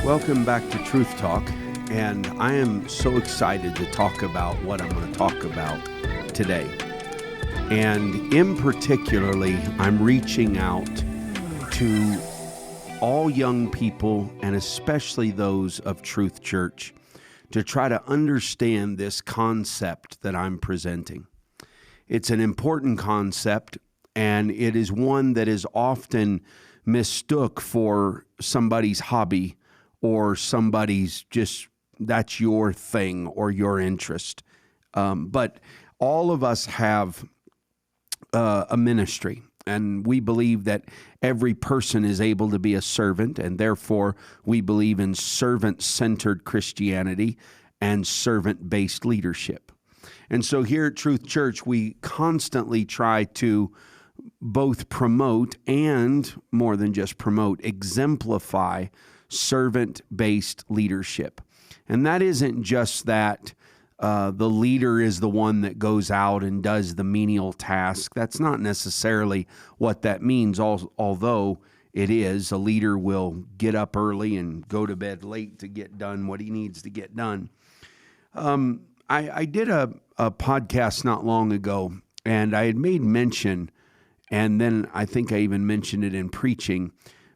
Welcome back to Truth Talk, and I am so excited to talk about what I'm going to talk about today. And in particularly, I'm reaching out to all young people, and especially those of Truth Church, to try to understand this concept that I'm presenting. It's an important concept, and it is one that is often mistook for somebody's hobby or somebody's just, that's your thing or your interest. But all of us have a ministry, and we believe that every person is able to be a servant, and therefore we believe in servant-centered Christianity and servant-based leadership. And so here at Truth Church, we constantly try to both promote and, more than just promote, exemplify servant-based leadership. And that isn't just that the leader is the one that goes out and does the menial task. That's not necessarily what that means, although it is. A leader will get up early and go to bed late to get done what he needs to get done. I did a podcast not long ago, and I had made mention, and then I think I even mentioned it in preaching.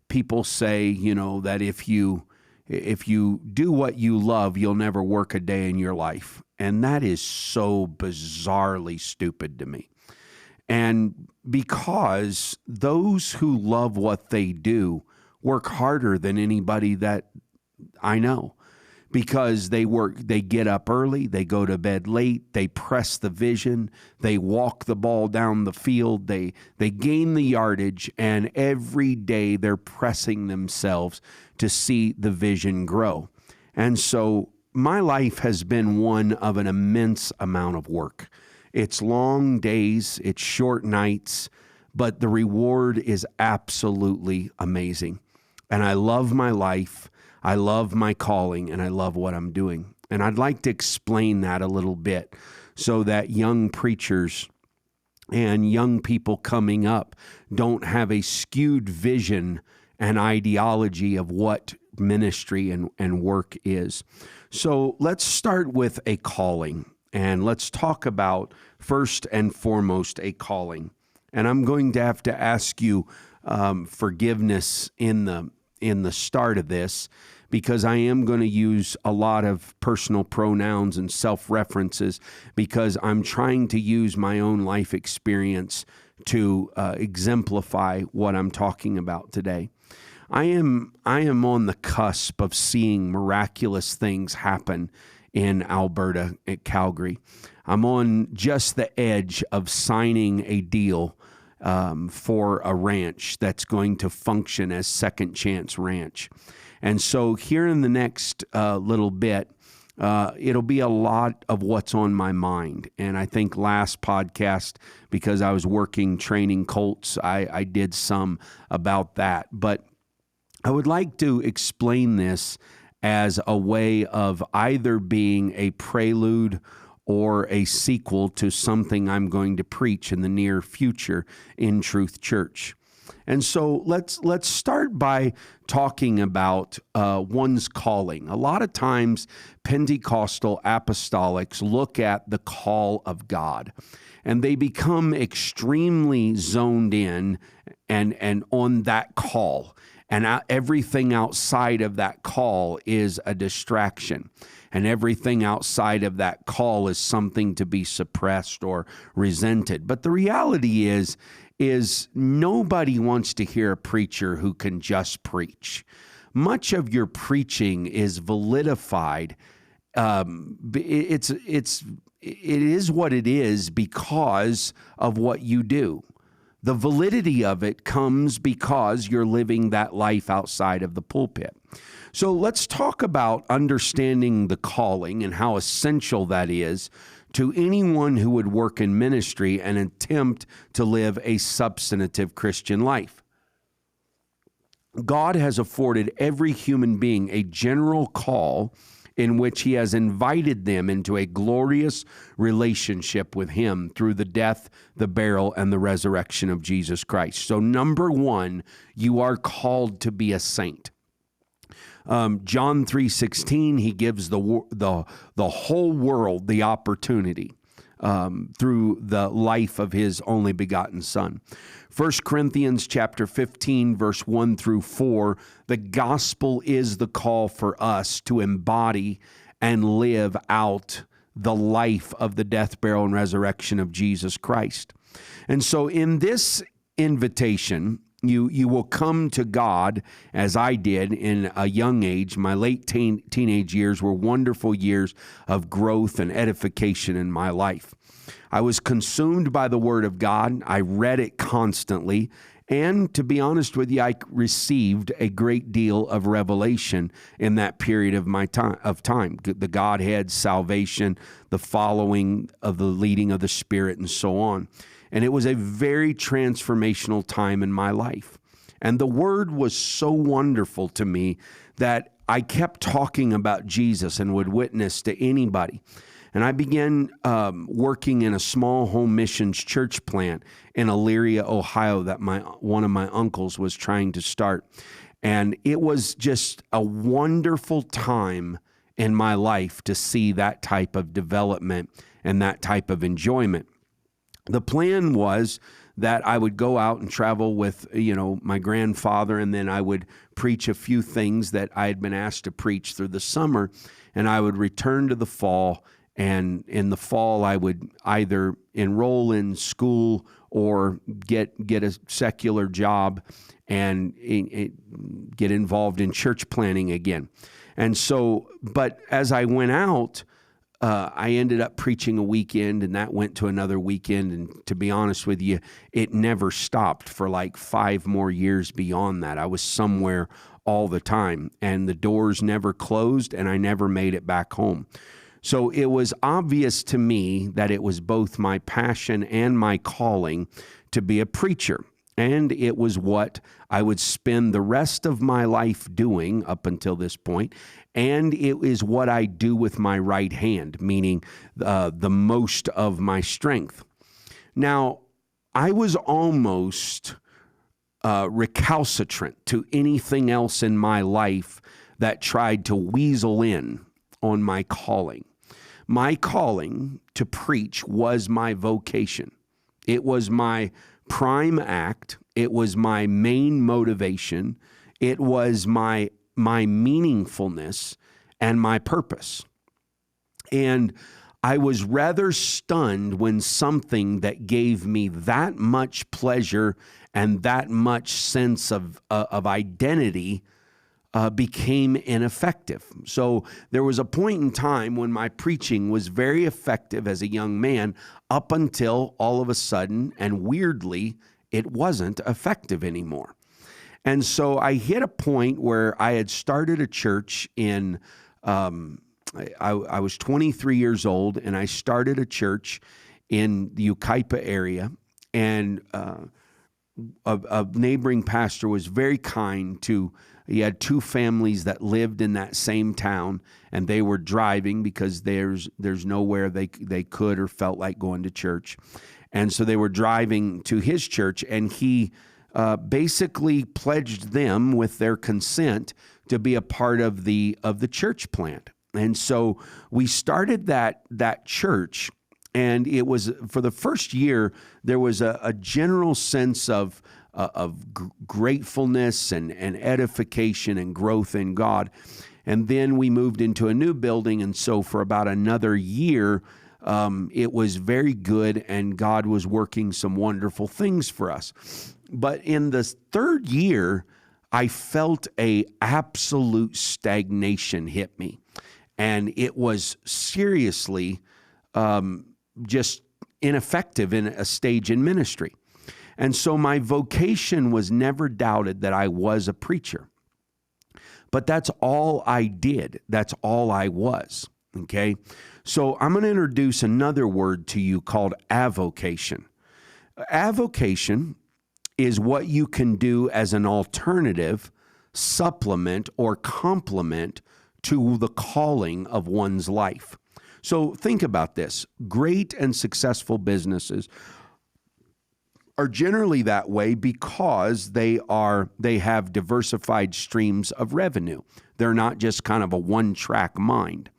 People say, that if you do what you love, you'll never work a day in your life. And that is so bizarrely stupid to me. And because those who love what they do work harder than anybody that I know. Because they get up early, they go to bed late, they press the vision, they walk the ball down the field, they gain the yardage, and every day they're pressing themselves to see the vision grow. And so my life has been one of an immense amount of work. It's long days, it's short nights, but the reward is absolutely amazing. And I love my life. I love my calling, and I love what I'm doing. And I'd like to explain that a little bit so that young preachers and young people coming up don't have a skewed vision and ideology of what ministry and work is. So let's start with a calling, and let's talk about first and foremost a calling. And I'm going to have to ask you forgiveness in the start of this, because I am going to use a lot of personal pronouns and self-references, because I'm trying to use my own life experience to exemplify what I'm talking about today. I am on the cusp of seeing miraculous things happen in Alberta, at Calgary. I'm on just the edge of signing a deal for a ranch that's going to function as Second Chance Ranch. And so here in the next little bit, it'll be a lot of what's on my mind. And I think last podcast, because I was working training colts, I did some about that. But I would like to explain this as a way of either being a prelude or a sequel to something I'm going to preach in the near future in Truth Church. And so let's start by talking about one's calling. A lot of times, Pentecostal apostolics look at the call of God, and they become extremely zoned in and on that call. And everything outside of that call is a distraction. And everything outside of that call is something to be suppressed or resented. But the reality is nobody wants to hear a preacher who can just preach. Much of your preaching is validified. It is what it is because of what you do. The validity of it comes because you're living that life outside of the pulpit. So let's talk about understanding the calling and how essential that is to anyone who would work in ministry and attempt to live a substantive Christian life. God has afforded every human being a general call in which he has invited them into a glorious relationship with him through the death, the burial, and the resurrection of Jesus Christ. So number one, you are called to be a saint. John 3:16, he gives the whole world the opportunity through the life of his only begotten Son. 1 Corinthians chapter 15, verse 1 through 4, the gospel is the call for us to embody and live out the life of the death, burial, and resurrection of Jesus Christ. And so in this invitation, you will come to God, as I did in a young age. My late teenage years were wonderful years of growth and edification in my life. I was consumed by the Word of God. I read it constantly. And to be honest with you, I received a great deal of revelation in that period of my time. The Godhead, salvation, the following of the leading of the Spirit, and so on. And it was a very transformational time in my life. And the Word was so wonderful to me that I kept talking about Jesus and would witness to anybody. And I began working in a small home missions church plant in Elyria, Ohio, that one of my uncles was trying to start. And it was just a wonderful time in my life to see that type of development and that type of enjoyment. The plan was that I would go out and travel with, my grandfather, and then I would preach a few things that I had been asked to preach through the summer, and I would return to the fall, and in the fall I would either enroll in school or get a secular job and get involved in church planning again. And so, but as I went out, I ended up preaching a weekend, and that went to another weekend. And to be honest with you, it never stopped for like 5 more years beyond that. I was somewhere all the time, and the doors never closed, and I never made it back home. So it was obvious to me that it was both my passion and my calling to be a preacher. And it was what I would spend the rest of my life doing up until this point. And it is what I do with my right hand, meaning the most of my strength. Now, I was almost recalcitrant to anything else in my life that tried to weasel in on my calling. My calling to preach was my vocation. It was my prime act. It was my main motivation. It was my meaningfulness and my purpose. And I was rather stunned when something that gave me that much pleasure and that much sense of identity became ineffective. So there was a point in time when my preaching was very effective as a young man up until all of a sudden, and weirdly, it wasn't effective anymore. And so I hit a point where I had started a church in, I was 23 years old, and I started a church in the Yucaipa area, and a neighboring pastor was very kind to. He had 2 families that lived in that same town, and they were driving because there's nowhere they could or felt like going to church. And so they were driving to his church, and he basically pledged them with their consent to be a part of the church plant. And so we started that church, and it was, for the first year, there was a general sense of gratefulness and edification and growth in God. And then we moved into a new building, and so for about another year, it was very good, and God was working some wonderful things for us. But in the 3rd year, I felt a absolute stagnation hit me, and it was seriously just ineffective in a stage in ministry. And so my vocation was never doubted that I was a preacher. But that's all I did. That's all I was. Okay? So I'm going to introduce another word to you called avocation. Avocation is what you can do as an alternative supplement, or complement to the calling of one's life. So think about this. Great and successful businesses are generally that way because they have diversified streams of revenue. They're not just kind of a one-track mind.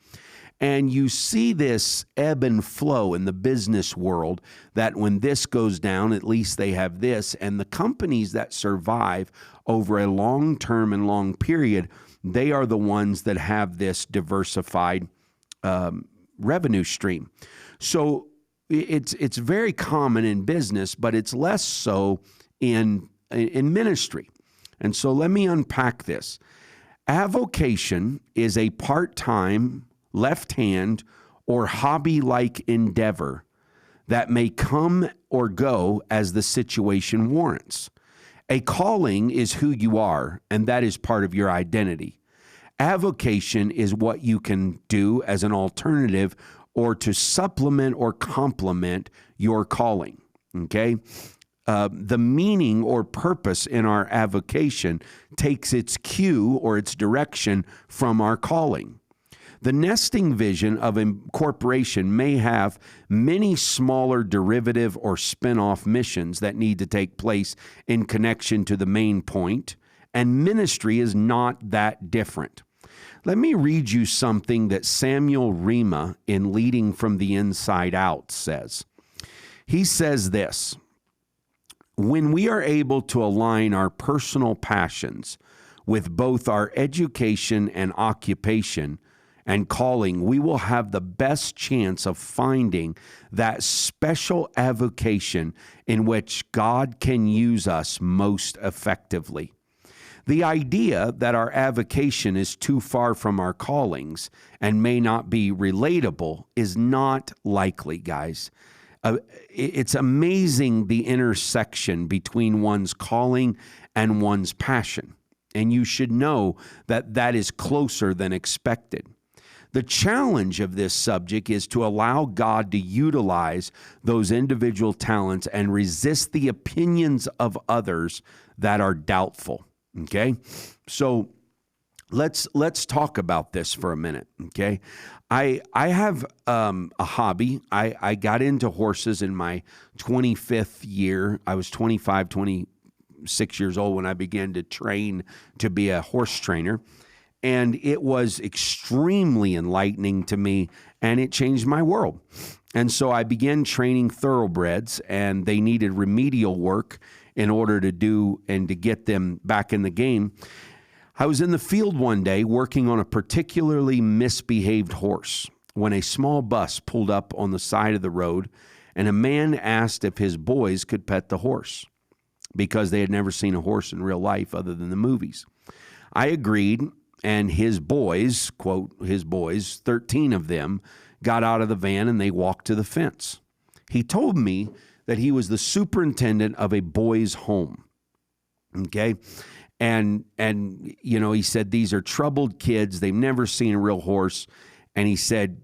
And you see this ebb and flow in the business world, that when this goes down, at least they have this. And the companies that survive over a long term and long period, they are the ones that have this diversified revenue stream. So it's very common in business, but it's less so in ministry. And so let me unpack this. Avocation is a part-time, left-hand, or hobby-like endeavor that may come or go as the situation warrants. A calling is who you are, and that is part of your identity. Avocation is what you can do as an alternative or to supplement or complement your calling, okay? The meaning or purpose in our avocation takes its cue or its direction from our calling. The nesting vision of incorporation may have many smaller derivative or spin-off missions that need to take place in connection to the main point, and ministry is not that different. Let me read you something that Samuel Rima in Leading from the Inside Out says. He says this: when we are able to align our personal passions with both our education and occupation and calling, we will have the best chance of finding that special avocation in which God can use us most effectively. The idea that our avocation is too far from our callings and may not be relatable is not likely, guys. It's amazing the intersection between one's calling and one's passion, and you should know that that is closer than expected. The challenge of this subject is to allow God to utilize those individual talents and resist the opinions of others that are doubtful. Okay, so let's talk about this for a minute. Okay, I have a hobby. I got into horses in my 25th year. I was 26 years old when I began to train to be a horse trainer. And it was extremely enlightening to me, and it changed my world. And so I began training thoroughbreds, and they needed remedial work in order to do and to get them back in the game. I was in the field one day working on a particularly misbehaved horse when a small bus pulled up on the side of the road, and a man asked if his boys could pet the horse because they had never seen a horse in real life other than the movies. I agreed. And his boys, quote, his boys, 13 of them, got out of the van and they walked to the fence. He told me that he was the superintendent of a boys' home, okay? And you know, he said, these are troubled kids. They've never seen a real horse. And he said,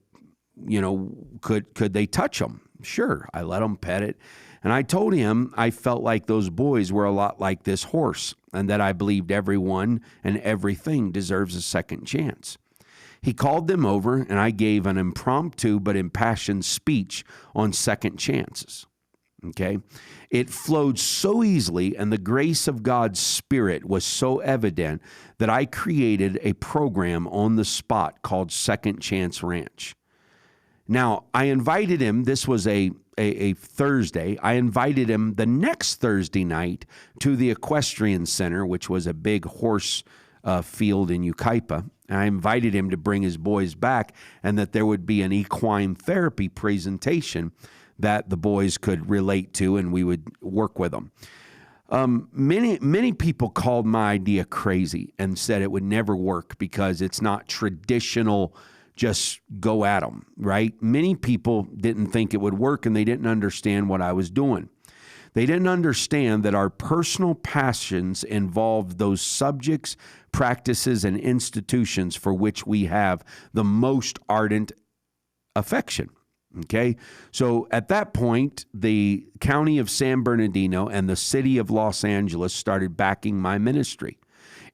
you know, could they touch them? Sure, I let them pet it. And I told him I felt like those boys were a lot like this horse, and that I believed everyone and everything deserves a second chance. He called them over, and I gave an impromptu but impassioned speech on second chances. Okay? It flowed so easily, and the grace of God's Spirit was so evident that I created a program on the spot called Second Chance Ranch. Now, I invited him, this was a Thursday, I invited him the next Thursday night to the Equestrian Center, which was a big horse field in Yucaipa. And I invited him to bring his boys back and that there would be an equine therapy presentation that the boys could relate to and we would work with them. Many people called my idea crazy and said it would never work because it's not traditional. Just go at them, right? Many people didn't think it would work and they didn't understand what I was doing. They didn't understand that our personal passions involved those subjects, practices, and institutions for which we have the most ardent affection, okay? So at that point, the county of San Bernardino and the city of Los Angeles started backing my ministry.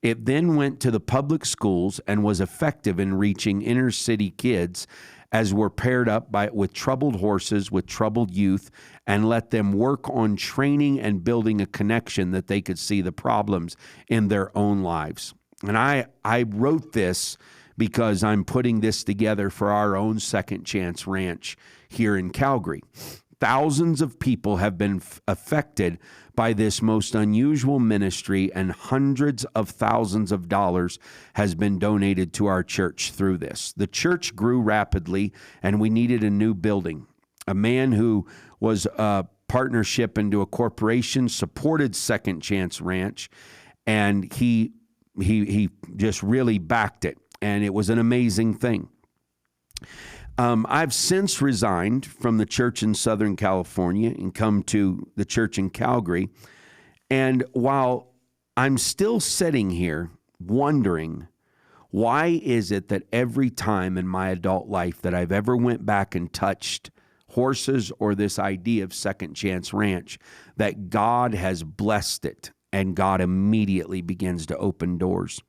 It then went to the public schools and was effective in reaching inner city kids as were paired up with troubled horses, with troubled youth, and let them work on training and building a connection that they could see the problems in their own lives. And I wrote this because I'm putting this together for our own Second Chance Ranch here in Calgary. Thousands of people have been affected by this most unusual ministry, and hundreds of thousands of dollars has been donated to our church through this. The church grew rapidly, and we needed a new building. A man who was a partnership into a corporation supported Second Chance Ranch, and he just really backed it, and it was an amazing thing. I've since resigned from the church in Southern California and come to the church in Calgary. And while I'm still sitting here wondering, why is it that every time in my adult life that I've ever went back and touched horses or this idea of Second Chance Ranch, that God has blessed it and God immediately begins to open doors?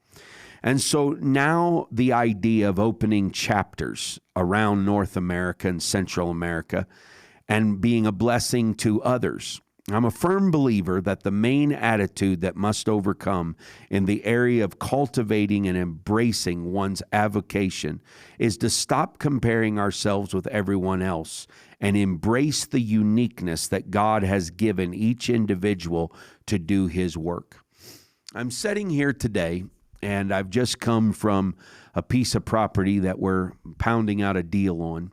And so now the idea of opening chapters around North America and Central America and being a blessing to others. I'm a firm believer that the main attitude that must overcome in the area of cultivating and embracing one's avocation is to stop comparing ourselves with everyone else and embrace the uniqueness that God has given each individual to do His work. I'm sitting here today, and I've just come from a piece of property that we're pounding out a deal on.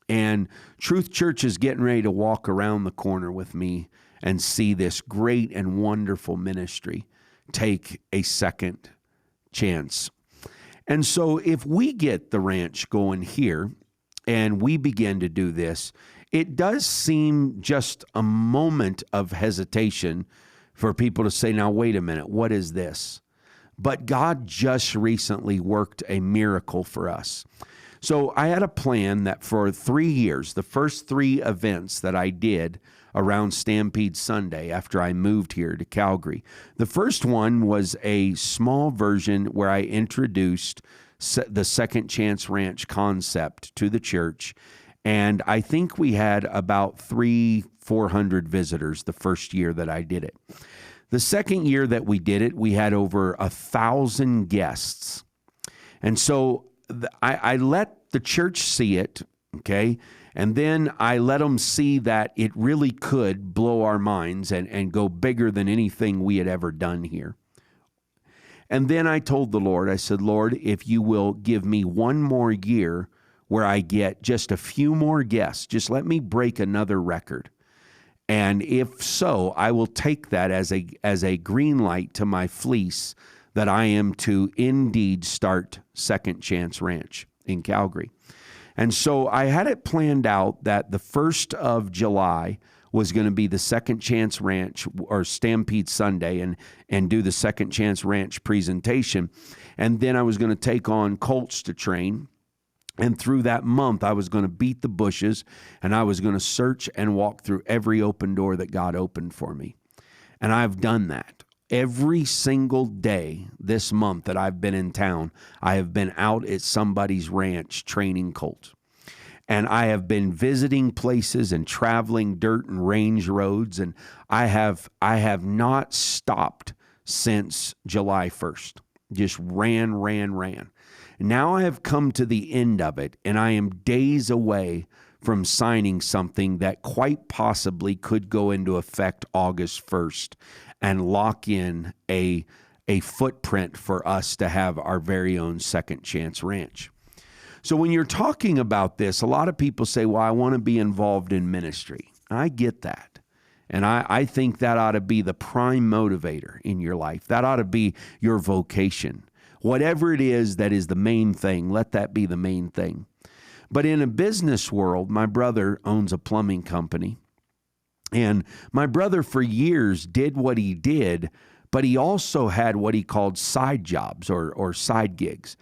And Truth Church is getting ready to walk around the corner with me and see this great and wonderful ministry take a second chance. And so if we get the ranch going here and we begin to do this, it does seem just a moment of hesitation for people to say, now, wait a minute, what is this? But God just recently worked a miracle for us. So I had a plan that for 3 years, the first 3 events that I did around Stampede Sunday after I moved here to Calgary. The first one was a small version where I introduced the Second Chance Ranch concept to the church. And I think we had about 400 visitors the first year that I did it. The second year that we did it, we had over 1,000 guests. And so I let the church see it, okay? And then I let them see that it really could blow our minds and go bigger than anything we had ever done here. And then I told the Lord, I said, Lord, if you will give me one more year where I get just a few more guests, just let me break another record. And if so, I will take that as a green light to my fleece that I am to indeed start Second Chance Ranch in Calgary. And so I had it planned out that the 1st of July was going to be the Second Chance Ranch or Stampede Sunday and do the Second Chance Ranch presentation. And then I was going to take on colts to train. And through that month, I was going to beat the bushes, and I was going to search and walk through every open door that God opened for me. And I've done that. Every single day this month that I've been in town, I have been out at somebody's ranch training colts. And I have been visiting places and traveling dirt and range roads, and I have not stopped since July 1st. Just ran. Now I have come to the end of it, and I am days away from signing something that quite possibly could go into effect August 1st and lock in a footprint for us to have our very own Second Chance Ranch. So when you're talking about this, a lot of people say, well, I want to be involved in ministry. I get that. And I think that ought to be the prime motivator in your life. That ought to be your vocation. Whatever it is that is the main thing, let that be the main thing. But in a business world, my brother owns a plumbing company. And my brother for years did what he did, but he also had what he called side jobs or side gigs.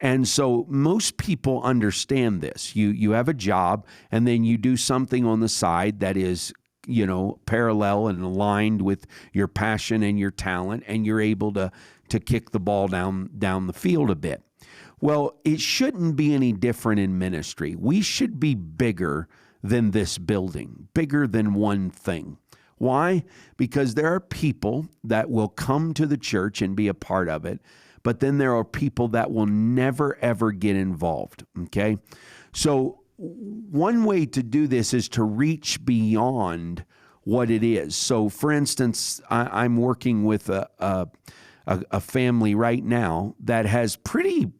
And so most people understand this. You have a job, and then you do something on the side that is, parallel and aligned with your passion and your talent, and you're able to to kick the ball down the field a bit. Well, it shouldn't be any different in ministry. We should be bigger than this building, bigger than one thing. Why? Because there are people that will come to the church and be a part of it, but then there are people that will never, ever get involved, okay? So one way to do this is to reach beyond what it is. So, for instance, I'm working with a family right now that has pretty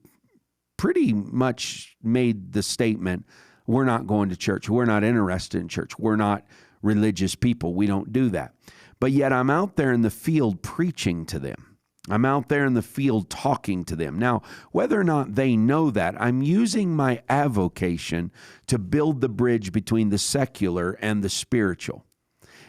much made the statement, we're not going to church. We're not interested in church. We're not religious people. We don't do that. But yet I'm out there in the field preaching to them. I'm out there in the field talking to them. Now, whether or not they know that, I'm using my avocation to build the bridge between the secular and the spiritual.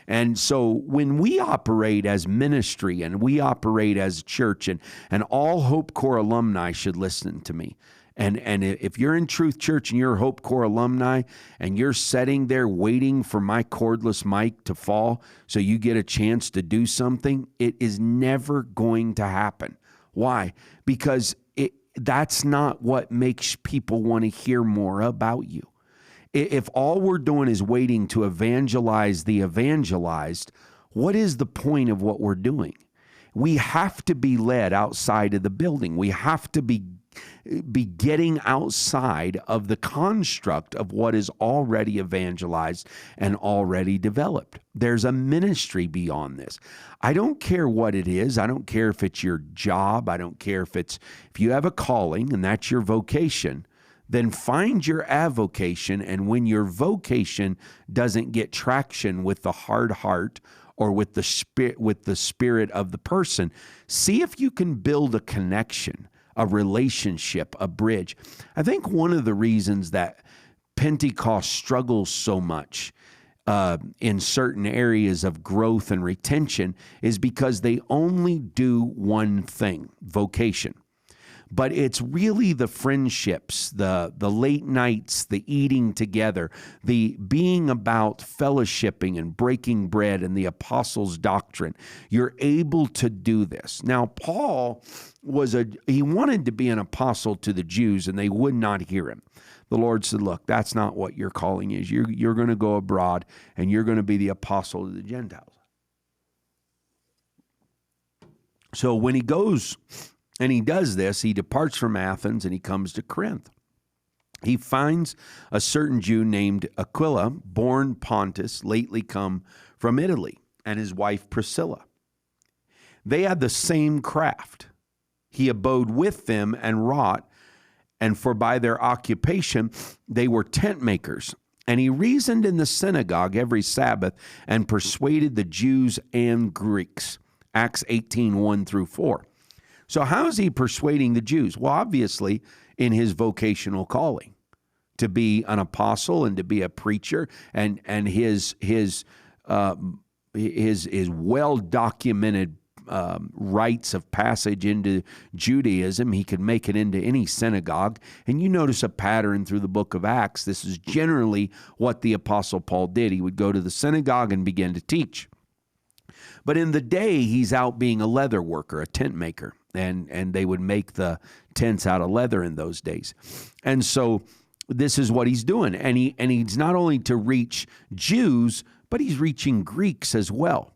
And so when we operate as ministry and we operate as church, and all Hope Corps alumni should listen to me. And if you're in Truth Church and you're a Hope Corps alumni and you're sitting there waiting for my cordless mic to fall so you get a chance to do something, it is never going to happen. Why? Because that's not what makes people want to hear more about you. If all we're doing is waiting to evangelize the evangelized, what is the point of what we're doing? We have to be led outside of the building. We have to be getting outside of the construct of what is already evangelized and already developed. There's a ministry beyond this. I don't care what it is. I don't care if it's your job. I don't care if you have a calling and that's your vocation, then find your avocation. And when your vocation doesn't get traction with the hard heart or with the spirit of the person, see if you can build a connection, a relationship, a bridge. I think one of the reasons that Pentecost struggles so much in certain areas of growth and retention is because they only do one thing, vocation. But it's really the friendships, the late nights, the eating together, the being about fellowshipping and breaking bread and the apostles' doctrine. You're able to do this. Now, Paul he wanted to be an apostle to the Jews, and they would not hear him. The Lord said, look, that's not what your calling is. You're going to go abroad, and you're going to be the apostle to the Gentiles. So when he goes and he does this, he departs from Athens and he comes to Corinth. He finds a certain Jew named Aquila, born Pontus, lately come from Italy, and his wife Priscilla. They had the same craft. He abode with them and wrought, and for by their occupation they were tent makers. And he reasoned in the synagogue every Sabbath and persuaded the Jews and Greeks. Acts 18, 1 through 4. So how is he persuading the Jews? Well, obviously in his vocational calling to be an apostle and to be a preacher, and his well-documented rites of passage into Judaism. He could make it into any synagogue. And you notice a pattern through the book of Acts. This is generally what the Apostle Paul did. He would go to the synagogue and begin to teach. But in the day, he's out being a leather worker, a tent maker. And they would make the tents out of leather in those days. And so this is what he's doing. And he's not only to reach Jews, but he's reaching Greeks as well.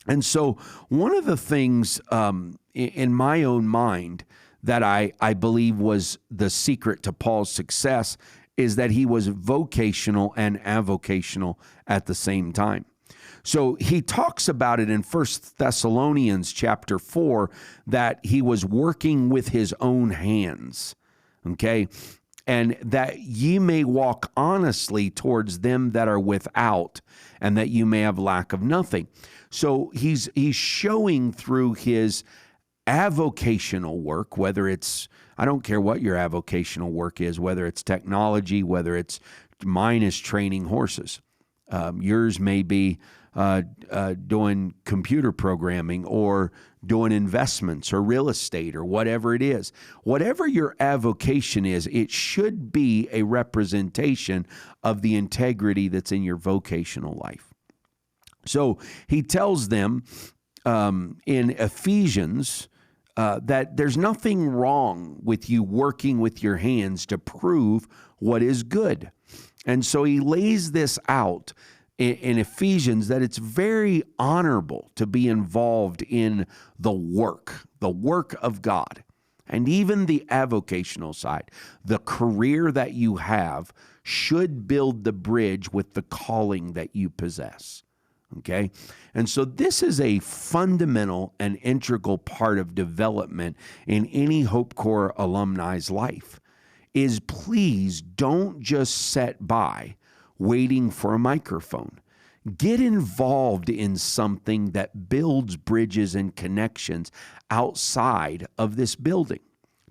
And so one of the things in my own mind that I believe was the secret to Paul's success is that he was vocational and avocational at the same time. So he talks about it in 1 Thessalonians chapter 4 that he was working with his own hands, okay? And that ye may walk honestly towards them that are without, and that you may have lack of nothing. So he's showing through his avocational work, whether it's, I don't care what your avocational work is, whether it's technology, whether it's, mine is training horses. Yours may be doing computer programming or doing investments or real estate or whatever it is. Whatever your avocation is, it should be a representation of the integrity that's in your vocational life. So he tells them in Ephesians that there's nothing wrong with you working with your hands to prove what is good. And so he lays this out in Ephesians that it's very honorable to be involved in the work of God. And even the avocational side, the career that you have should build the bridge with the calling that you possess. Okay? And so this is a fundamental and integral part of development in any Hope Corps alumni's life, is please don't just sit by waiting for a microphone. Get involved in something that builds bridges and connections outside of this building.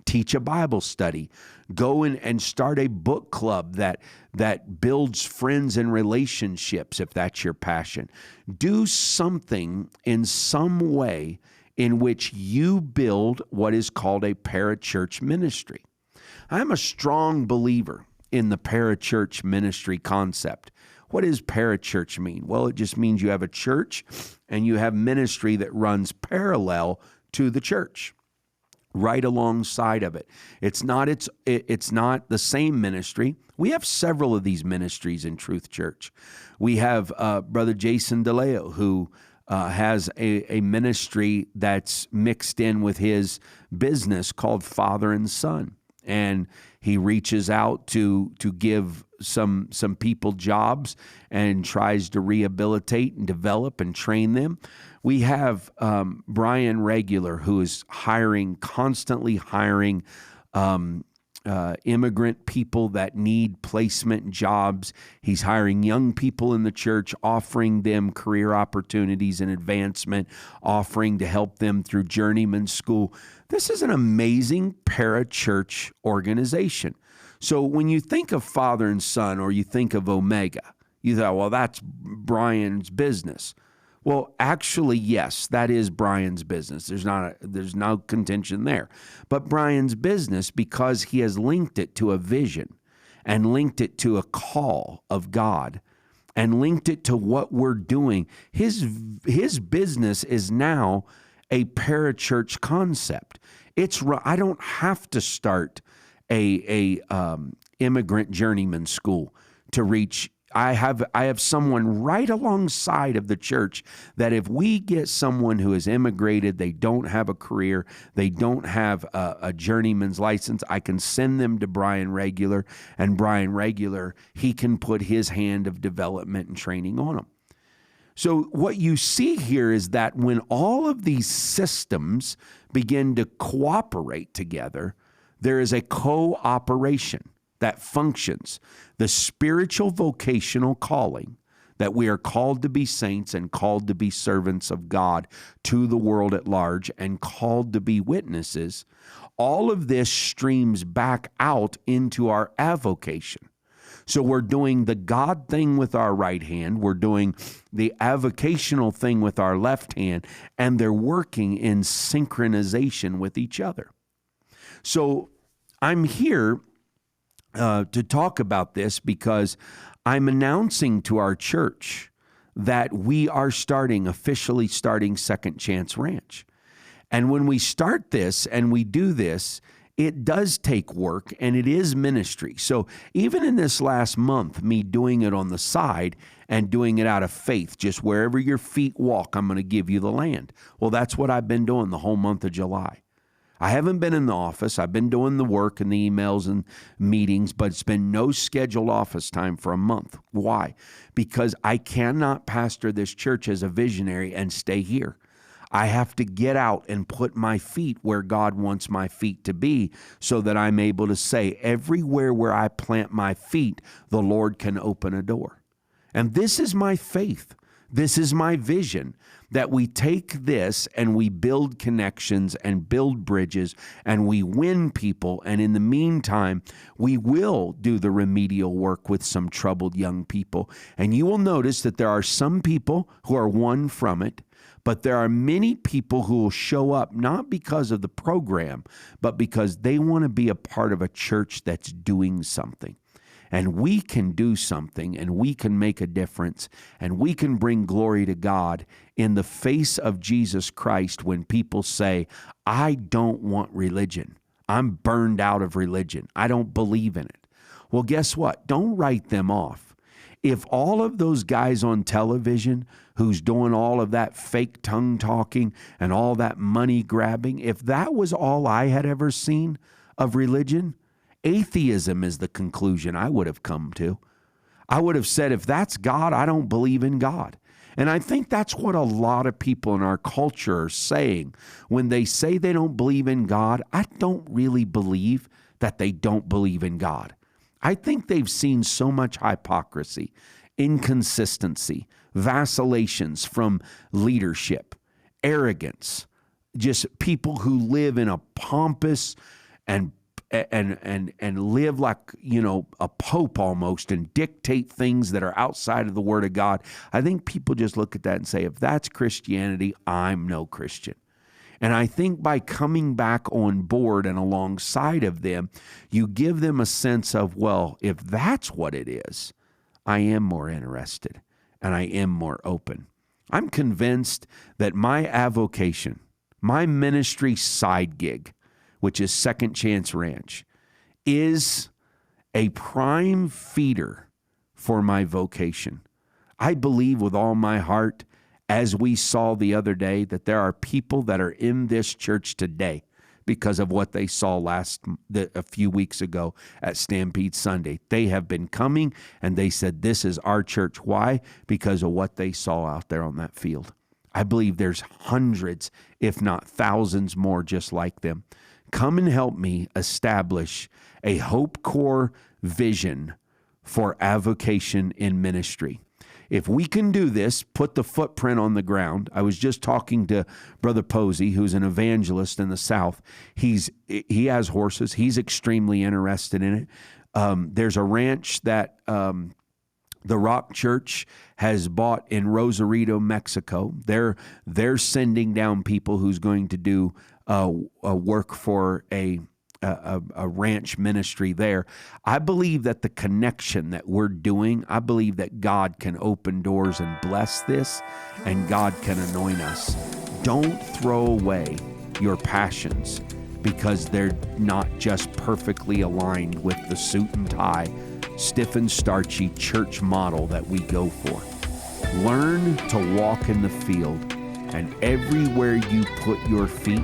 Teach a Bible study. Go in and start a book club that builds friends and relationships, if that's your passion. Do something in some way in which you build what is called a parachurch ministry. I'm a strong believer in the parachurch ministry concept. What does parachurch mean? Well, it just means you have a church and you have ministry that runs parallel to the church, right alongside of it. It's not the same ministry. We have several of these ministries in Truth Church. We have Brother Jason DeLeo, who has a ministry that's mixed in with his business called Father and Son. And he reaches out to give some people jobs and tries to rehabilitate and develop and train them. We have Brian Regular, who is constantly hiring immigrant people that need placement jobs. He's hiring young people in the church, offering them career opportunities and advancement, offering to help them through journeyman school. This is an amazing parachurch organization. So when you think of Father and Son, or you think of Omega, you thought, well, that's Brian's business. Well, actually, yes, that is Brian's business. There's no contention there. But Brian's business, because he has linked it to a vision and linked it to a call of God and linked it to what we're doing, his business is now a parachurch concept. I don't have to start a immigrant journeyman school to reach. I have someone right alongside of the church that if we get someone who has immigrated, they don't have a career, they don't have a journeyman's license, I can send them to Brian Regular, and Brian Regular, he can put his hand of development and training on them. So what you see here is that when all of these systems begin to cooperate together, there is a cooperation that functions. The spiritual vocational calling that we are called to be saints and called to be servants of God to the world at large and called to be witnesses, all of this streams back out into our avocation. So we're doing the God thing with our right hand, we're doing the avocational thing with our left hand, and they're working in synchronization with each other. So I'm here to talk about this because I'm announcing to our church that we are officially starting Second Chance Ranch. And when we start this and we do this, it does take work and it is ministry. So even in this last month, me doing it on the side and doing it out of faith, just wherever your feet walk, I'm going to give you the land. Well, that's what I've been doing the whole month of July. I haven't been in the office. I've been doing the work and the emails and meetings, but it's been no scheduled office time for a month. Why? Because I cannot pastor this church as a visionary and stay here. I have to get out and put my feet where God wants my feet to be so that I'm able to say, everywhere where I plant my feet, the Lord can open a door. And this is my faith. This is my vision, that we take this and we build connections and build bridges and we win people. And in the meantime, we will do the remedial work with some troubled young people. And you will notice that there are some people who are won from it, but there are many people who will show up not because of the program, but because they want to be a part of a church that's doing something. and we can do something, and we can make a difference, and we can bring glory to God in the face of Jesus Christ when people say, I don't want religion. I'm burned out of religion. I don't believe in it. Well, guess what? Don't write them off. If all of those guys on television who's doing all of that fake tongue talking and all that money grabbing, if that was all I had ever seen of religion, atheism is the conclusion I would have come to. I would have said, if that's God, I don't believe in God. And I think that's what a lot of people in our culture are saying. When they say they don't believe in God, I don't really believe that they don't believe in God. I think they've seen so much hypocrisy, inconsistency, vacillations from leadership, arrogance, just people who live in a pompous and live like, a pope almost, and dictate things that are outside of the Word of God. I think people just look at that and say, if that's Christianity, I'm no Christian. And I think by coming back on board and alongside of them, you give them a sense of, well, if that's what it is, I am more interested and I am more open. I'm convinced that my avocation, my ministry side gig, which is Second Chance Ranch, is a prime feeder for my vocation. I believe with all my heart, as we saw the other day, that there are people that are in this church today because of what they saw a few weeks ago at Stampede Sunday. They have been coming and they said, this is our church. Why? Because of what they saw out there on that field. I believe there's hundreds, if not thousands more just like them. Come and help me establish a Hope Corps vision for avocation in ministry. If we can do this, put the footprint on the ground. I was just talking to Brother Posey, who's an evangelist in the South. He has horses. He's extremely interested in it. There's a ranch that the Rock Church has bought in Rosarito, Mexico. They're sending down people who's going to do work for a ranch ministry there. I believe that the connection that we're doing, I believe that God can open doors and bless this, and God can anoint us. Don't throw away your passions because they're not just perfectly aligned with the suit and tie, stiff and starchy church model that we go for. Learn to walk in the field, and everywhere you put your feet,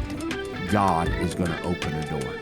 God is going to open a door.